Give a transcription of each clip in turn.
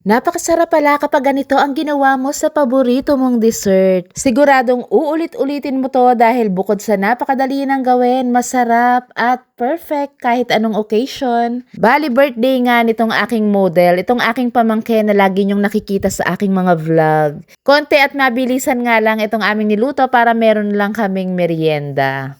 Napakasarap pala kapag ganito ang ginawa mo sa paborito mong dessert. Siguradong uulit-ulitin mo to dahil bukod sa napakadali ng gawin, masarap at perfect kahit anong occasion. Bali birthday nga nitong aking model, itong aking pamangkin na lagi niyong nakikita sa aking mga vlog. Konti at mabilisan nga lang itong aming niluto para meron lang kaming merienda.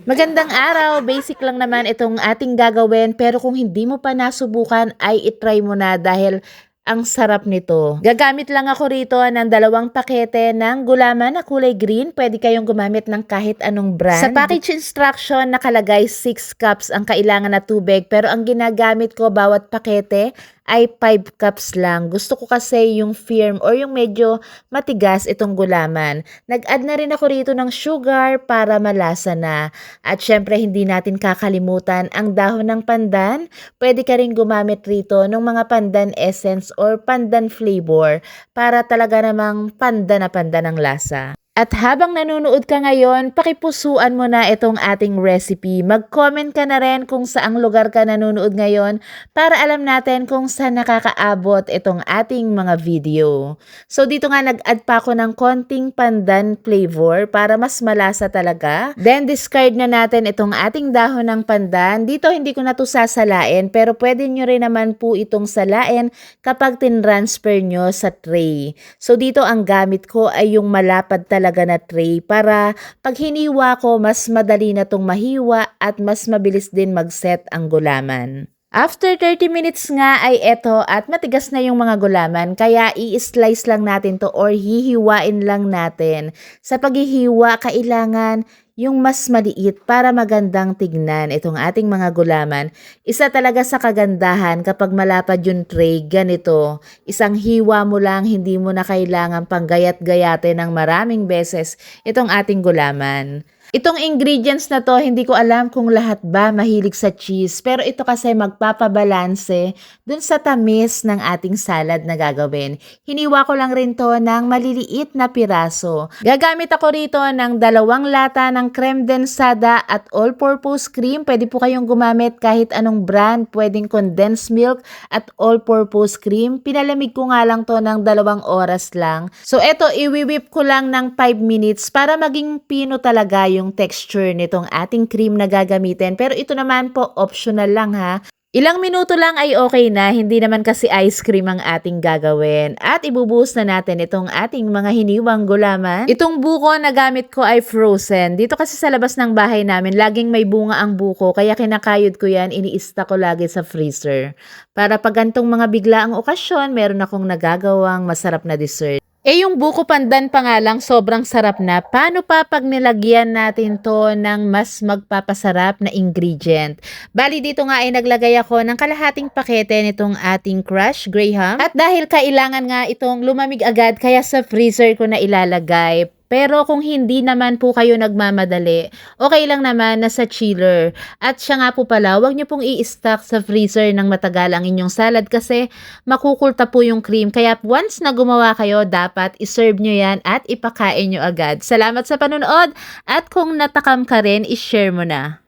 Magandang araw! Basic lang naman itong ating gagawin pero kung hindi mo pa nasubukan ay itry mo na dahil ang sarap nito. Gagamit lang ako rito ng 2 pakete ng gulaman na kulay green. Pwede kayong gumamit ng kahit anong brand. Sa package instruction nakalagay 6 cups ang kailangan na tubig pero ang ginagamit ko bawat pakete ay 5 cups lang. Gusto ko kasi yung firm or yung medyo matigas itong gulaman. Nag-add na rin ako rito ng sugar para malasa na. At syempre hindi natin kakalimutan ang dahon ng pandan. Pwede ka rin gumamit rito ng mga pandan essence or pandan flavor para talaga namang pandan na pandan ang lasa. At habang nanonood ka ngayon, pakipusuan mo na itong ating recipe. Mag-comment ka na rin kung saang lugar ka nanonood ngayon para alam natin kung saan nakakaabot itong ating mga video. So dito nga nag-add pa ako ng konting pandan flavor para mas malasa talaga. Then discard na natin itong ating dahon ng pandan. Dito hindi ko na to sasalain pero pwede nyo rin naman po itong salain kapag tinransfer nyo sa tray. So dito ang gamit ko ay yung malapad talaga na tray para pag hiniwa ko mas madali na tong mahiwa at mas mabilis din mag-set ang gulaman. After 30 minutes nga ay eto at matigas na yung mga gulaman kaya i-slice lang natin to or hihiwain lang natin. Sa paghihiwa kailangan yung mas maliit para magandang tignan itong ating mga gulaman. Isa talaga sa kagandahan kapag malapad yung tray, ganito. Isang hiwa mo lang, hindi mo na kailangan panggayat-gayatin ng maraming beses itong ating gulaman. Itong ingredients na to, hindi ko alam kung lahat ba mahilig sa cheese. Pero ito kasi magpapabalanse dun sa tamis ng ating salad na gagawin. Hiniwa ko lang rin to ng maliliit na piraso. Gagamit ako rito ng 2 lata ng creme densada at all-purpose cream. Pwede po kayong gumamit kahit anong brand. Pwedeng condensed milk at all-purpose cream. Pinalamig ko nga lang to ng 2 oras lang. So eto, iwi-whip ko lang ng 5 minutes para maging pino talaga yung texture nitong ating cream na gagamitin. Pero ito naman po optional lang ha. Ilang minuto lang ay okay na, hindi naman kasi ice cream ang ating gagawin. At ibubuhos na natin itong ating mga hiniwang gulaman. Itong buko na gamit ko ay frozen. Dito kasi sa labas ng bahay namin, laging may bunga ang buko. Kaya kinakayod ko yan, iniista ko lagi sa freezer. Para pag gantong mga biglaang okasyon, meron akong nagagawang masarap na dessert. Yung buko pandan pa nga lang, sobrang sarap na. Paano pa pag nilagyan natin to ng mas magpapasarap na ingredient? Bali dito nga ay naglagay ako ng kalahating pakete nitong ating crushed graham. At dahil kailangan nga itong lumamig agad, kaya sa freezer ko na ilalagay. Pero kung hindi naman po kayo nagmamadali, okay lang naman na sa chiller. At siya nga po pala, huwag nyo pong i-stock sa freezer ng matagal ang inyong salad kasi makukulta po yung cream. Kaya once na gumawa kayo, dapat iserve nyo yan at ipakain nyo agad. Salamat sa panonood at kung natakam ka rin, ishare mo na.